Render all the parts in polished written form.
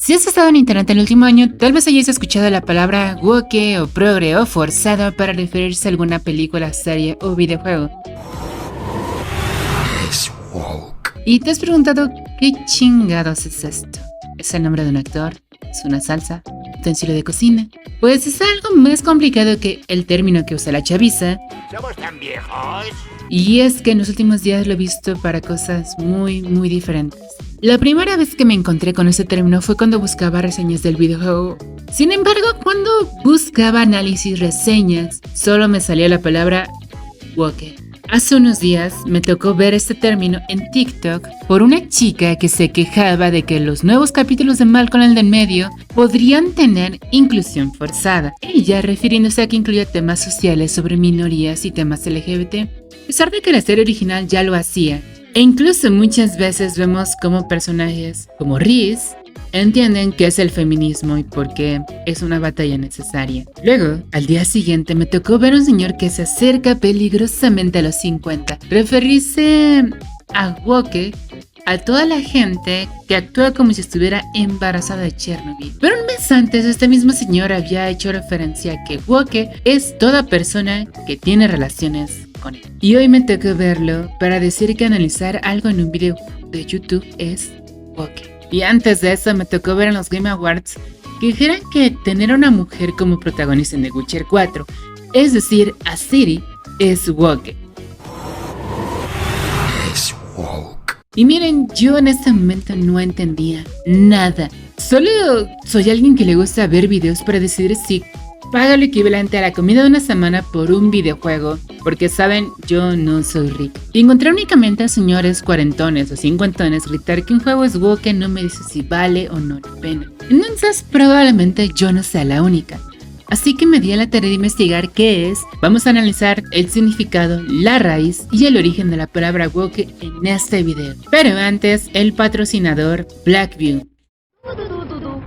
Si has estado en internet el último año, tal vez hayas escuchado la palabra woke o progre o forzado para referirse a alguna película, serie o videojuego. Es woke. Y te has preguntado, ¿qué chingados es esto? ¿Es el nombre de un actor? ¿Es una salsa? ¿Utensilio de cocina? Pues es algo más complicado que el término que usa la chaviza. ¿Somos tan viejos? Y es que en los últimos días lo he visto para cosas muy diferentes. La primera vez que me encontré con ese término fue cuando buscaba reseñas del videojuego. Sin embargo, cuando buscaba análisis reseñas, solo me salía la palabra woke. Hace unos días me tocó ver este término en TikTok por una chica que se quejaba de que los nuevos capítulos de Malcolm el de en medio podrían tener inclusión forzada. Ella refiriéndose a que incluía temas sociales sobre minorías y temas LGBT, a pesar de que la serie original ya lo hacía. E incluso muchas veces vemos como personajes como Reese entienden qué es el feminismo y por qué es una batalla necesaria. Luego, al día siguiente me tocó ver un señor que se acerca peligrosamente a los 50, referirse a woke a toda la gente que actúa como si estuviera embarazada de Chernobyl. Pero un mes antes, este mismo señor había hecho referencia a que woke es toda persona que tiene relaciones con él. Y hoy me tocó verlo para decir que analizar algo en un video de YouTube es woke. Y antes de eso me tocó ver en los Game Awards que dijeran que tener a una mujer como protagonista en The Witcher 4, es decir, a Ciri, es woke. Es woke. Y miren, yo en este momento no entendía nada. Solo soy alguien que le gusta ver videos para decidir si paga lo equivalente a la comida de una semana por un videojuego, porque saben, yo no soy rico. Y encontrar únicamente a señores cuarentones o cincuentones gritar que un juego es woke no me dice si vale o no la pena. Entonces probablemente yo no sea la única. Así que me di a la tarea de investigar qué es, vamos a analizar el significado, la raíz y el origen de la palabra woke en este video. Pero antes, el patrocinador Blackview.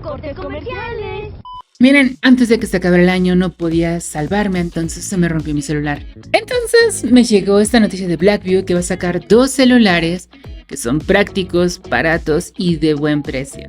Corte comerciales. Miren, antes de que se acabara el año no podía salvarme, entonces se me rompió mi celular. Entonces me llegó esta noticia de Blackview que va a sacar 2 celulares que son prácticos, baratos y de buen precio.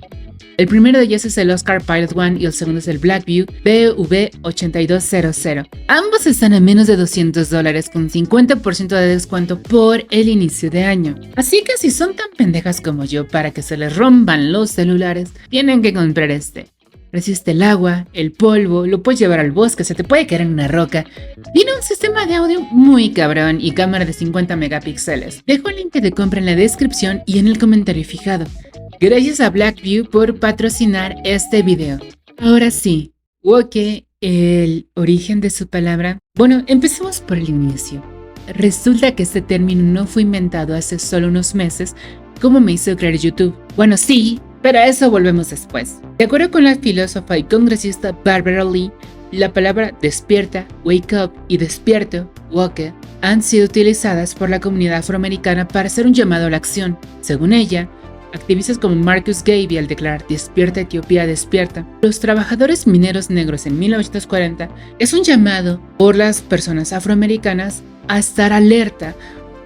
El primero de ellos es el Oscar Pilot One y el segundo es el Blackview BV8200. Ambos están a menos de $200 con 50% de descuento por el inicio de año. Así que si son tan pendejas como yo para que se les rompan los celulares, tienen que comprar este. Resiste el agua, el polvo, lo puedes llevar al bosque, se te puede caer en una roca. Tiene un sistema de audio muy cabrón y cámara de 50 megapíxeles. Dejo el link de compra en la descripción y en el comentario fijado. Gracias a Blackview por patrocinar este video. Ahora sí, woke, el origen de su palabra. Bueno, empecemos por el inicio. Resulta que este término no fue inventado hace solo unos meses, como me hizo creer YouTube. Bueno, sí, pero a eso volvemos después. De acuerdo con la filósofa y congresista Barbara Lee, la palabra despierta, wake up y despierto, woke, han sido utilizadas por la comunidad afroamericana para hacer un llamado a la acción. Según ella, activistas como Marcus Garvey al declarar Despierta Etiopía, despierta, los trabajadores mineros negros en 1940 es un llamado por las personas afroamericanas a estar alerta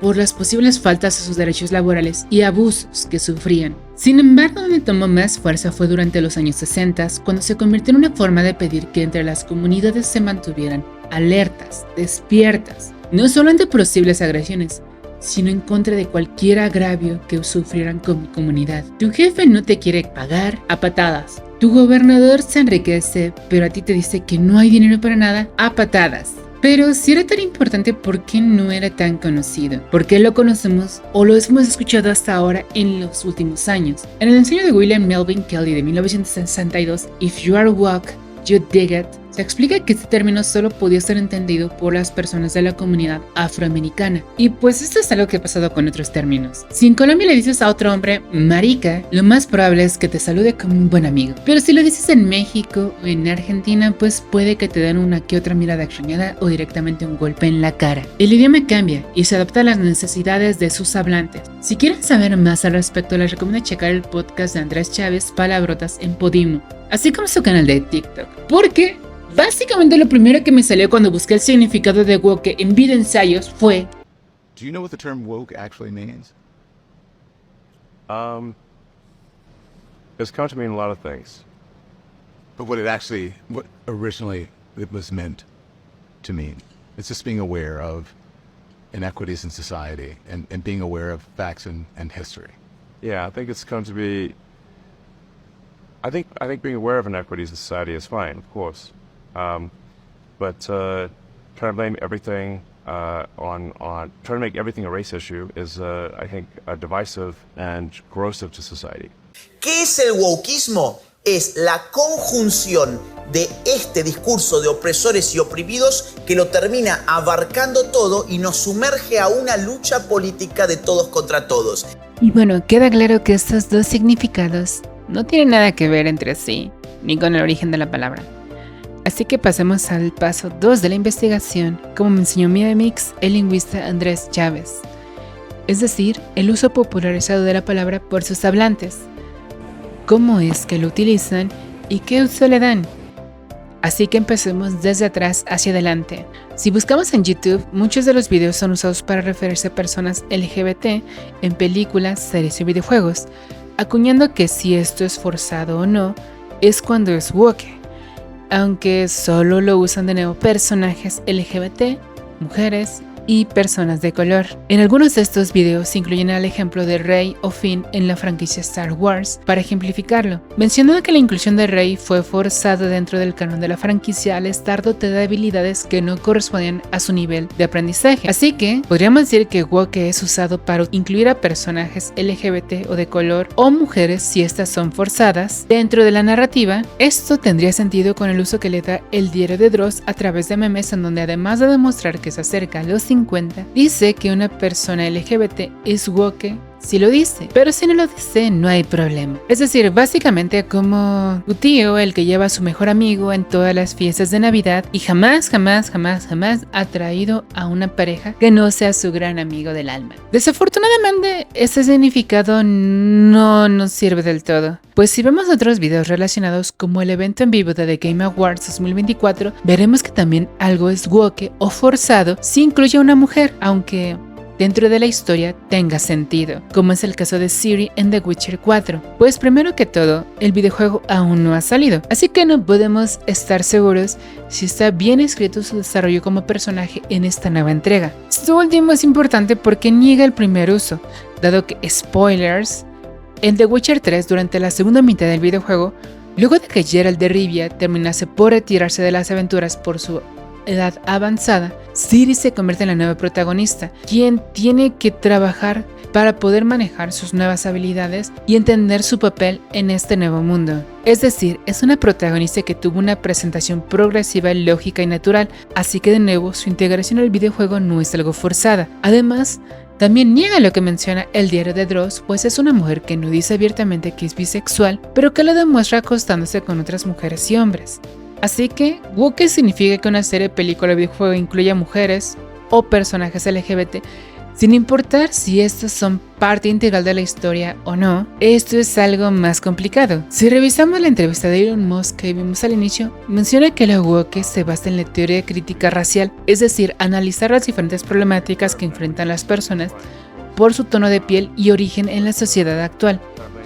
por las posibles faltas a sus derechos laborales y abusos que sufrían. Sin embargo, donde tomó más fuerza fue durante los años 60, cuando se convirtió en una forma de pedir que entre las comunidades se mantuvieran alertas, despiertas, no solo ante posibles agresiones, sino en contra de cualquier agravio que sufrieran como comunidad. Tu jefe no te quiere pagar a patadas. Tu gobernador se enriquece, pero a ti te dice que no hay dinero para nada a patadas. Pero si era tan importante, ¿por qué no era tan conocido? ¿Por qué lo conocemos o lo hemos escuchado hasta ahora en los últimos años? En el ensayo de William Melvin Kelly de 1962, If You Are Woke, You Dig It, se explica que este término solo podía ser entendido por las personas de la comunidad afroamericana. Y pues esto es algo que ha pasado con otros términos. Si en Colombia le dices a otro hombre marica, lo más probable es que te salude como un buen amigo. Pero si lo dices en México o en Argentina, pues puede que te den una que otra mirada extrañada o directamente un golpe en la cara. El idioma cambia y se adapta a las necesidades de sus hablantes. Si quieren saber más al respecto, les recomiendo checar el podcast de Andrés Chávez, Palabrotas en Podimo, así como su canal de TikTok. Porque básicamente lo primero que me salió cuando busqué el significado de woke en video ensayos fue: Do you know what the term woke actually means? It's come to mean a lot of things. But what originally it was meant to mean. It's just being aware of inequities in society and being aware of facts and history. Yeah, I think it's come to be. I think being aware of inequities in society is fine, of course, but trying to blame everything trying to make everything a race issue is, I think, divisive and corrosive to society. ¿Qué es el wokismo? Es la conjunción de este discurso de opresores y oprimidos que lo termina abarcando todo y nos sumerge a una lucha política de todos contra todos. Y bueno, queda claro que estos dos significados no tienen nada que ver entre sí, ni con el origen de la palabra. Así que pasemos al paso 2 de la investigación, como me enseñó mi amix, el lingüista Andrés Chávez. Es decir, el uso popularizado de la palabra por sus hablantes. ¿Cómo es que lo utilizan y qué uso le dan? Así que empecemos desde atrás hacia adelante. Si buscamos en YouTube, muchos de los videos son usados para referirse a personas LGBT en películas, series y videojuegos, acuñando que si esto es forzado o no, es cuando es woke, aunque solo lo usan de nuevo personajes LGBT, mujeres y personas de color. En algunos de estos videos se incluyen el ejemplo de Rey o Finn en la franquicia Star Wars para ejemplificarlo, mencionando que la inclusión de Rey fue forzada dentro del canon de la franquicia al estar dotada de habilidades que no correspondían a su nivel de aprendizaje. Así que podríamos decir que woke es usado para incluir a personajes LGBT o de color o mujeres si estas son forzadas dentro de la narrativa. Esto tendría sentido con el uso que le da el diario de Dross a través de memes, en donde además de demostrar que se acerca a los 50, dice que una persona LGBT es woke si lo dice, pero si no lo dice no hay problema. Es decir, básicamente como tu tío, el que lleva a su mejor amigo en todas las fiestas de Navidad y jamás ha traído a una pareja que no sea su gran amigo del alma. Desafortunadamente, ese significado no nos sirve del todo, pues si vemos otros videos relacionados como el evento en vivo de The Game Awards 2024, veremos que también algo es woke o forzado si incluye a una mujer, aunque dentro de la historia tenga sentido, como es el caso de Ciri en The Witcher 4, pues primero que todo, el videojuego aún no ha salido, así que no podemos estar seguros si está bien escrito su desarrollo como personaje en esta nueva entrega. Esto último es importante porque niega el primer uso, dado que, spoilers, en The Witcher 3 durante la segunda mitad del videojuego, luego de que Geralt de Rivia terminase por retirarse de las aventuras por su edad avanzada, Ciri se convierte en la nueva protagonista, quien tiene que trabajar para poder manejar sus nuevas habilidades y entender su papel en este nuevo mundo. Es decir, es una protagonista que tuvo una presentación progresiva, lógica y natural, así que de nuevo su integración al videojuego no es algo forzada. Además, también niega lo que menciona el diario de Dross, pues es una mujer que no dice abiertamente que es bisexual, pero que lo demuestra acostándose con otras mujeres y hombres. Así que, woke significa que una serie, película o videojuego incluya mujeres o personajes LGBT, sin importar si estos son parte integral de la historia o no. Esto es algo más complicado. Si revisamos la entrevista de Elon Musk que vimos al inicio, menciona que la woke se basa en la teoría crítica racial, es decir, analizar las diferentes problemáticas que enfrentan las personas por su tono de piel y origen en la sociedad actual.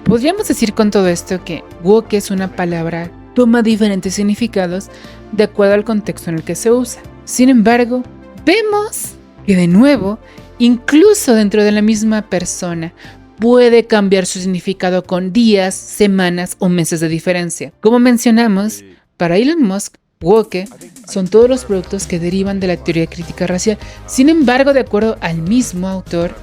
Podríamos decir con todo esto que woke es una palabra toma diferentes significados de acuerdo al contexto en el que se usa. Sin embargo, vemos que de nuevo, incluso dentro de la misma persona, puede cambiar su significado con días, semanas o meses de diferencia. Como mencionamos, para Elon Musk, woke son todos los productos que derivan de la teoría crítica racial. Sin embargo, de acuerdo al mismo autor,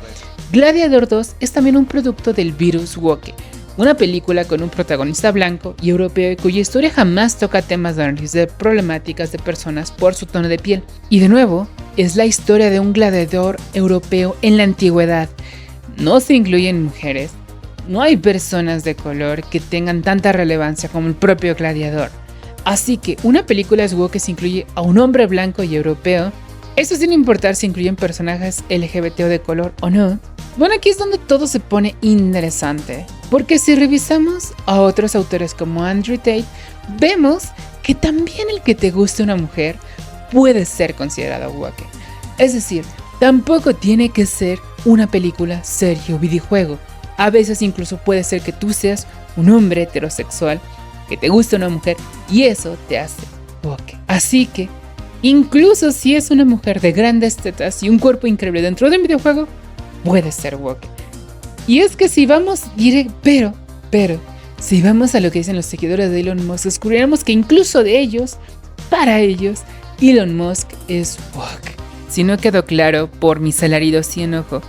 Gladiador 2 es también un producto del virus woke, una película con un protagonista blanco y europeo cuya historia jamás toca temas de análisis de problemáticas de personas por su tono de piel. Y de nuevo, es la historia de un gladiador europeo en la antigüedad. No se incluyen mujeres, no hay personas de color que tengan tanta relevancia como el propio gladiador. Así que una película es woke que se incluye a un hombre blanco y europeo, eso sin importar si incluyen personajes LGBT o de color o no. Bueno, aquí es donde todo se pone interesante, porque si revisamos a otros autores como Andrew Tate, vemos que también el que te guste una mujer puede ser considerado woke. Es decir, tampoco tiene que ser una película, serie o videojuego. A veces incluso puede ser que tú seas un hombre heterosexual, que te gusta una mujer y eso te hace woke. Así que, incluso si es una mujer de grandes tetas y un cuerpo increíble dentro de un videojuego, puede ser woke. Y es que si vamos pero, si vamos a lo que dicen los seguidores de Elon Musk, descubriremos que incluso de ellos, para ellos, Elon Musk es woke. Si no quedó claro por mis alaridos y enojo,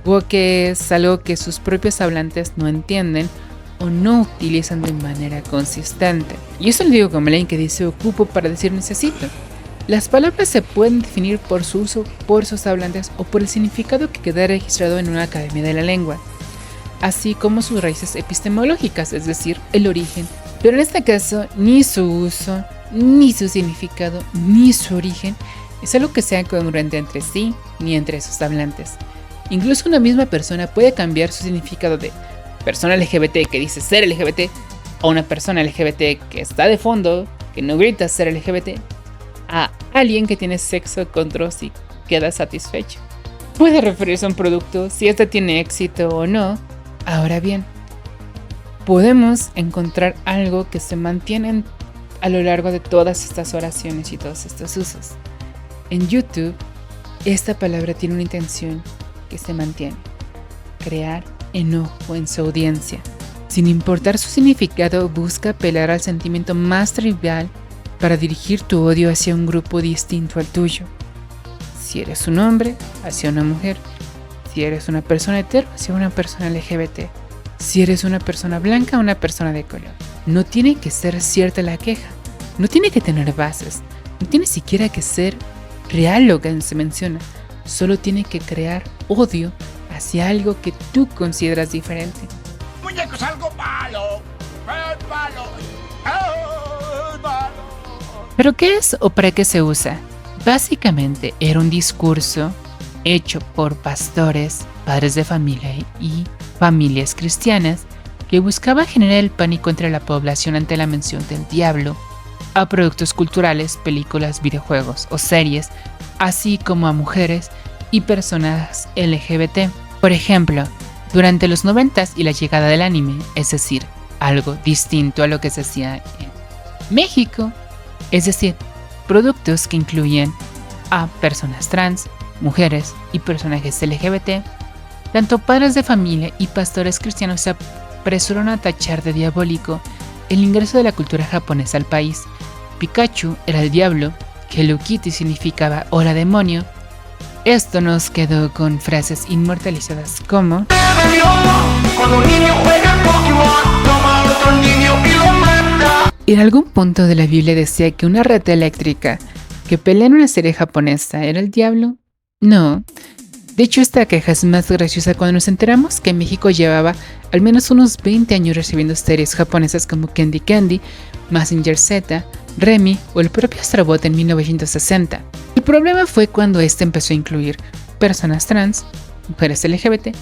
woke es algo que sus propios hablantes no entienden o no utilizan de manera consistente. Y eso lo digo como alguien que dice ocupo para decir necesito. Las palabras se pueden definir por su uso por sus hablantes o por el significado que queda registrado en una academia de la lengua, así como sus raíces epistemológicas, es decir, el origen. Pero en este caso, ni su uso, ni su significado, ni su origen es algo que sea congruente entre sí ni entre sus hablantes. Incluso una misma persona puede cambiar su significado de persona LGBT que dice ser LGBT a una persona LGBT que está de fondo, que no grita ser LGBT, a alguien que tiene sexo con otros y queda satisfecho. Puede referirse a un producto si este tiene éxito o no. Ahora bien, podemos encontrar algo que se mantiene a lo largo de todas estas oraciones y todos estos usos. En YouTube, esta palabra tiene una intención que se mantiene: crear enojo en su audiencia. Sin importar su significado, busca apelar al sentimiento más trivial para dirigir tu odio hacia un grupo distinto al tuyo. Si eres un hombre, hacia una mujer. Si eres una persona hetero, hacia una persona LGBT. Si eres una persona blanca, una persona de color. No tiene que ser cierta la queja. No tiene que tener bases. No tiene siquiera que ser real lo que se menciona. Solo tiene que crear odio hacia algo que tú consideras diferente. Muñeco es algo malo. Es malo. Es malo. ¿Pero qué es o para qué se usa? Básicamente era un discurso hecho por pastores, padres de familia y familias cristianas que buscaba generar el pánico entre la población ante la mención del diablo a productos culturales, películas, videojuegos o series, así como a mujeres y personas LGBT. Por ejemplo, durante los 90s y la llegada del anime, es decir, algo distinto a lo que se hacía en México, es decir, productos que incluyen a personas trans, mujeres y personajes LGBT, tanto padres de familia y pastores cristianos se apresuraron a tachar de diabólico el ingreso de la cultura japonesa al país. Pikachu era el diablo, Hello Kitty significaba hola demonio. Esto nos quedó con frases inmortalizadas como en algún punto de la Biblia decía que una rata eléctrica que pelea en una serie japonesa era el diablo. No. De hecho, esta queja es más graciosa cuando nos enteramos que México llevaba al menos unos 20 años recibiendo series japonesas como Candy Candy, Mazinger Z, Remy o el propio Astrobot en 1960. El problema fue cuando este empezó a incluir personas trans, mujeres LGBT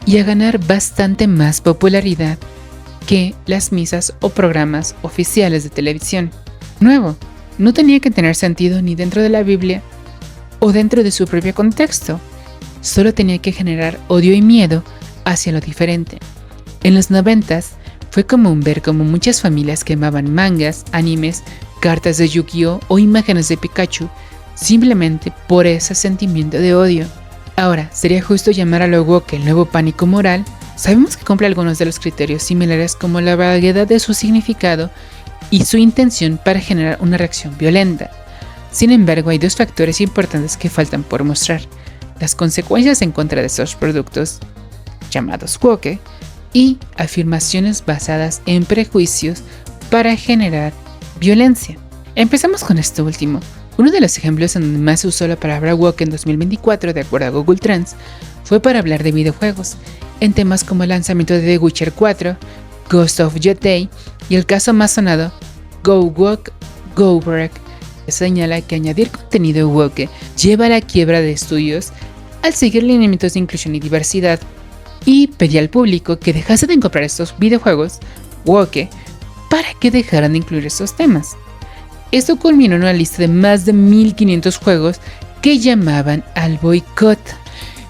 y a ganar bastante más popularidad que las misas o programas oficiales de televisión. Nuevo, no tenía que tener sentido ni dentro de la Biblia o dentro de su propio contexto. Solo tenía que generar odio y miedo hacia lo diferente. En los 90s fue común ver como muchas familias quemaban mangas, animes, cartas de Yu-Gi-Oh o imágenes de Pikachu simplemente por ese sentimiento de odio. Ahora, ¿sería justo llamar a lo woke el nuevo pánico moral? Sabemos que cumple algunos de los criterios similares como la vaguedad de su significado y su intención para generar una reacción violenta. Sin embargo, hay dos factores importantes que faltan por mostrar: las consecuencias en contra de estos productos, llamados woke, y afirmaciones basadas en prejuicios para generar violencia. Empezamos con esto último. Uno de los ejemplos en donde más se usó la palabra woke en 2024, de acuerdo a Google Trends, fue para hablar de videojuegos, en temas como el lanzamiento de The Witcher 4, Ghost of Yotei y el caso más sonado, Go Woke, Go Broke, que señala que añadir contenido woke lleva a la quiebra de estudios al seguir lineamientos de inclusión y diversidad, y pedía al público que dejase de comprar estos videojuegos woke para que dejaran de incluir estos temas. Esto culminó en una lista de más de 1500 juegos que llamaban al boicot.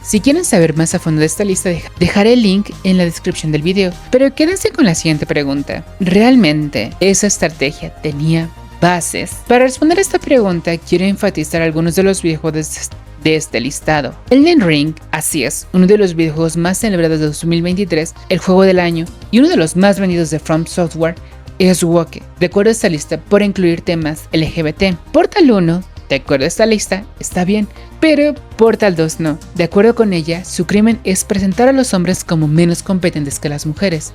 Si quieren saber más a fondo de esta lista, dejaré el link en la descripción del video. Pero quédense con la siguiente pregunta. ¿Realmente esa estrategia tenía bases? Para responder a esta pregunta, quiero enfatizar algunos de los videojuegos de este listado. Elden Ring, así es, uno de los videojuegos más celebrados de 2023, el juego del año y uno de los más vendidos de From Software, es Woke, de acuerdo a esta lista, por incluir temas LGBT. Portal 1, de acuerdo a esta lista, está bien, pero Portal 2 no. De acuerdo con ella, su crimen es presentar a los hombres como menos competentes que las mujeres,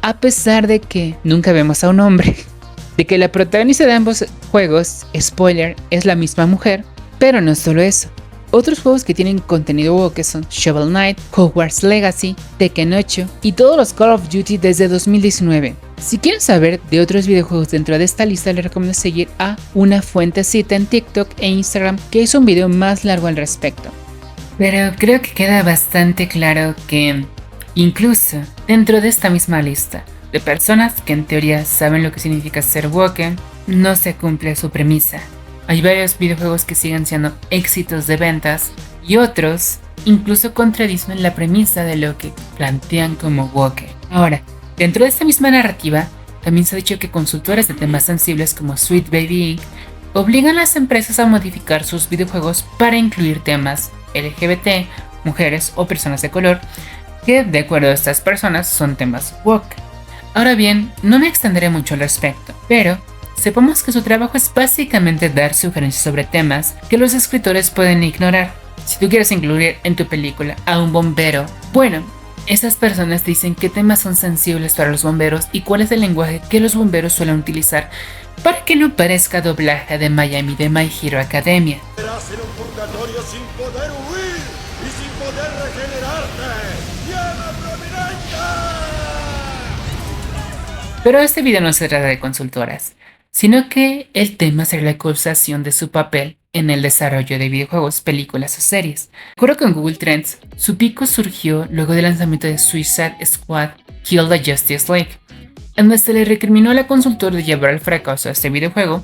a pesar de que nunca vemos a un hombre. De que la protagonista de ambos juegos, spoiler, es la misma mujer, pero no solo eso. Otros juegos que tienen contenido woke son Shovel Knight, Hogwarts Legacy, Tekken 8 y todos los Call of Duty desde 2019. Si quieren saber de otros videojuegos dentro de esta lista, les recomiendo seguir a una fuentecita en TikTok e Instagram que hizo un video más largo al respecto. Pero creo que queda bastante claro que, incluso dentro de esta misma lista de personas que en teoría saben lo que significa ser woke, no se cumple su premisa. Hay varios videojuegos que siguen siendo éxitos de ventas y otros incluso contradicen la premisa de lo que plantean como woke. Ahora, dentro de esta misma narrativa, también se ha dicho que consultoras de temas sensibles como Sweet Baby Inc. obligan a las empresas a modificar sus videojuegos para incluir temas LGBT, mujeres o personas de color, que de acuerdo a estas personas son temas woke. Ahora bien, no me extenderé mucho al respecto, pero sepamos que su trabajo es básicamente dar sugerencias sobre temas que los escritores pueden ignorar. Si tú quieres incluir en tu película a un bombero, bueno, esas personas dicen qué temas son sensibles para los bomberos y cuál es el lenguaje que los bomberos suelen utilizar para que no parezca doblaje de Miami de My Hero Academia. Serás en un purgatorio sin poder huir y sin poder regenerarte. ¡Llama prominente! Pero este video no se trata de consultoras, sino que el tema será la acusación de su papel en el desarrollo de videojuegos, películas o series. De acuerdo con Google Trends, su pico surgió luego del lanzamiento de Suicide Squad Kill the Justice League, en donde se le recriminó a la consultora de llevar al fracaso a este videojuego,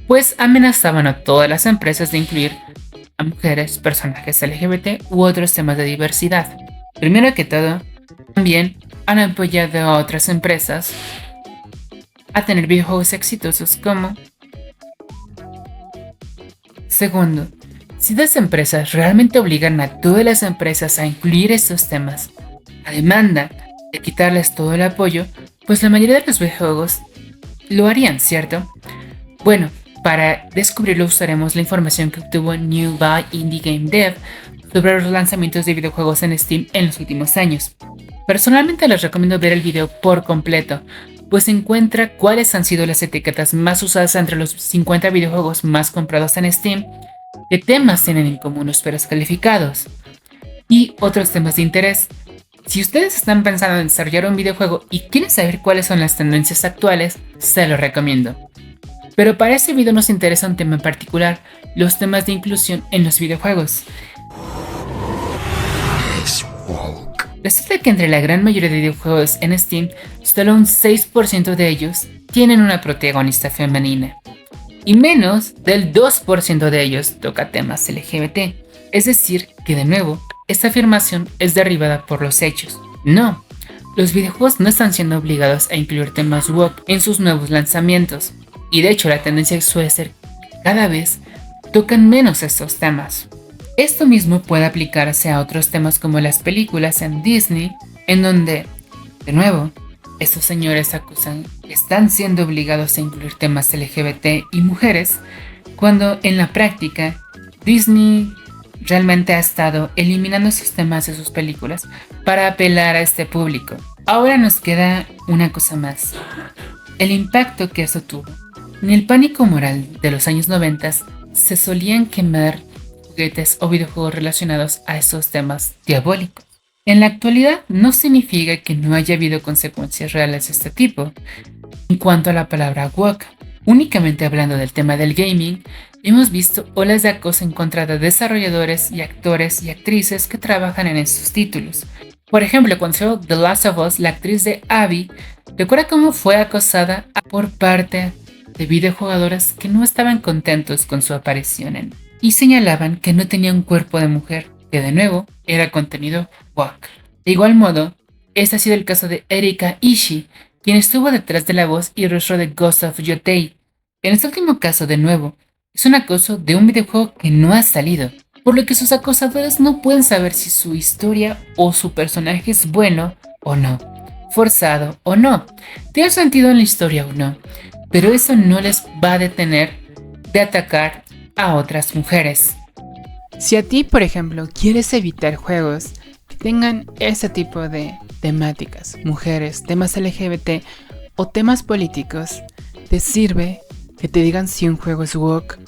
pues amenazaban a todas las empresas de incluir a mujeres, personajes LGBT u otros temas de diversidad. Primero que todo, también han apoyado a otras empresas a tener videojuegos exitosos como... Segundo, si las empresas realmente obligan a todas las empresas a incluir estos temas, a demanda de quitarles todo el apoyo, pues la mayoría de los videojuegos lo harían, ¿cierto? Bueno, para descubrirlo usaremos la información que obtuvo New by Indie Game Dev sobre los lanzamientos de videojuegos en Steam en los últimos años. Personalmente les recomiendo ver el video por completo, pues encuentra cuáles han sido las etiquetas más usadas entre los 50 videojuegos más comprados en Steam, qué temas tienen en común los peores calificados y otros temas de interés. Si ustedes están pensando en desarrollar un videojuego y quieren saber cuáles son las tendencias actuales, se los recomiendo. Pero para este video nos interesa un tema en particular, los temas de inclusión en los videojuegos. Resulta que entre la gran mayoría de videojuegos en Steam, solo un 6% de ellos tienen una protagonista femenina. Y menos del 2% de ellos toca temas LGBT. Es decir, que de nuevo, esta afirmación es derribada por los hechos. No, los videojuegos no están siendo obligados a incluir temas woke en sus nuevos lanzamientos. Y de hecho la tendencia suele ser que cada vez tocan menos estos temas. Esto mismo puede aplicarse a otros temas como las películas en Disney, en donde, de nuevo, estos señores acusan que están siendo obligados a incluir temas LGBT y mujeres, cuando en la práctica Disney realmente ha estado eliminando esos temas de sus películas para apelar a este público. Ahora nos queda una cosa más, el impacto que esto tuvo. En el pánico moral de los años 90 se solían quemar juguetes o videojuegos relacionados a esos temas diabólicos. En la actualidad no significa que no haya habido consecuencias reales de este tipo. En cuanto a la palabra woke, únicamente hablando del tema del gaming, hemos visto olas de acoso en contra de desarrolladores y actores y actrices que trabajan en estos títulos. Por ejemplo, cuando salió The Last of Us, la actriz de Abby recuerda cómo fue acosada por parte de videojugadores que no estaban contentos con su aparición y señalaban que no tenía un cuerpo de mujer, que de nuevo era contenido woke. De igual modo, este ha sido el caso de Erika Ishii, quien estuvo detrás de la voz y rostro de Ghost of Yotei. En este último caso, de nuevo, es un acoso de un videojuego que no ha salido, por lo que sus acosadores no pueden saber si su historia o su personaje es bueno o no, forzado o no, tiene sentido en la historia o no, pero eso no les va a detener de atacar a otras mujeres. Si a ti, por ejemplo, quieres evitar juegos que tengan ese tipo de temáticas, mujeres, temas LGBT o temas políticos, te sirve que te digan si un juego es woke,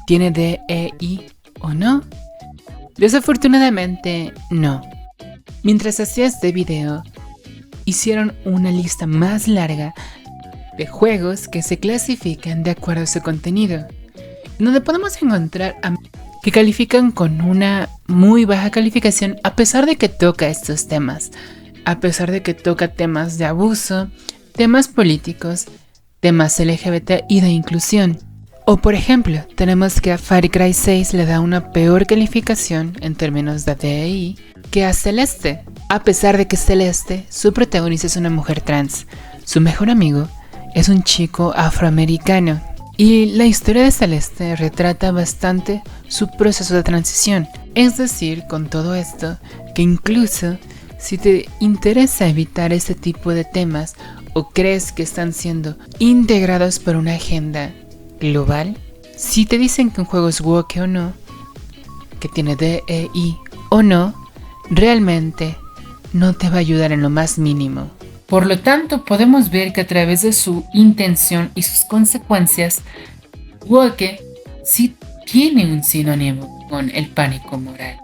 tiene DEI o no. Desafortunadamente, no. Mientras hacía este video, hicieron una lista más larga de juegos que se clasifican de acuerdo a su contenido, donde podemos encontrar a que califican con una muy baja calificación a pesar de que toca estos temas, a pesar de que toca temas de abuso, temas políticos, temas LGBT y de inclusión. O por ejemplo, tenemos que a Far Cry 6 le da una peor calificación en términos de DEI que a Celeste, a pesar de que Celeste, su protagonista es una mujer trans, su mejor amigo es un chico afroamericano. Y la historia de Celeste retrata bastante su proceso de transición. Es decir, con todo esto, que incluso si te interesa evitar este tipo de temas o crees que están siendo integrados por una agenda global, si te dicen que un juego es woke o no, que tiene DEI o no, realmente no te va a ayudar en lo más mínimo. Por lo tanto, podemos ver que a través de su intención y sus consecuencias, woke sí tiene un sinónimo con el pánico moral,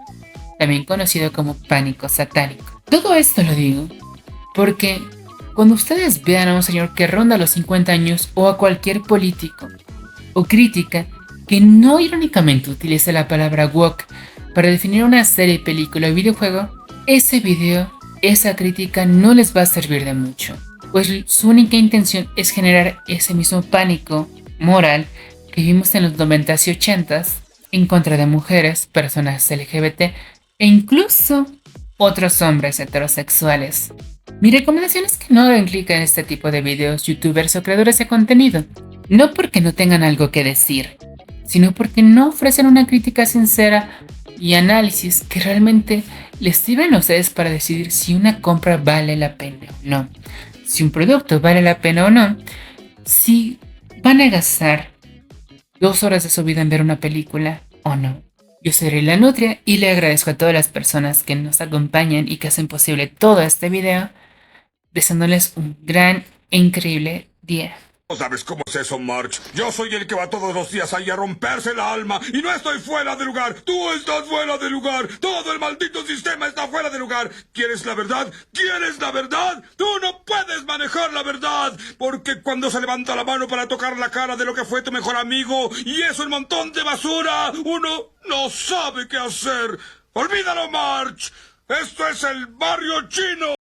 también conocido como pánico satánico. Todo esto lo digo porque cuando ustedes vean a un señor que ronda los 50 años o a cualquier político o crítica que no irónicamente utilice la palabra woke para definir una serie, película o videojuego, ese video, esa crítica no les va a servir de mucho, pues su única intención es generar ese mismo pánico moral que vimos en los 90s y 80s en contra de mujeres, personas LGBT e incluso otros hombres heterosexuales. Mi recomendación es que no hagan clic en este tipo de videos, youtubers o creadores de contenido, no porque no tengan algo que decir, sino porque no ofrecen una crítica sincera y análisis que realmente les sirven a ustedes para decidir si una compra vale la pena o no, si un producto vale la pena o no, si van a gastar 2 horas de su vida en ver una película o no. Yo soy Rey La Nutria y le agradezco a todas las personas que nos acompañan y que hacen posible todo este video, deseándoles un gran e increíble día. No sabes cómo es eso, March. Yo soy el que va todos los días ahí a romperse el alma y no estoy fuera de lugar. Tú estás fuera de lugar. Todo el maldito sistema está fuera de lugar. ¿Quieres la verdad? ¿Quieres la verdad? Tú no puedes manejar la verdad. Porque cuando se levanta la mano para tocar la cara de lo que fue tu mejor amigo y es un montón de basura, uno no sabe qué hacer. Olvídalo, March. Esto es el barrio chino.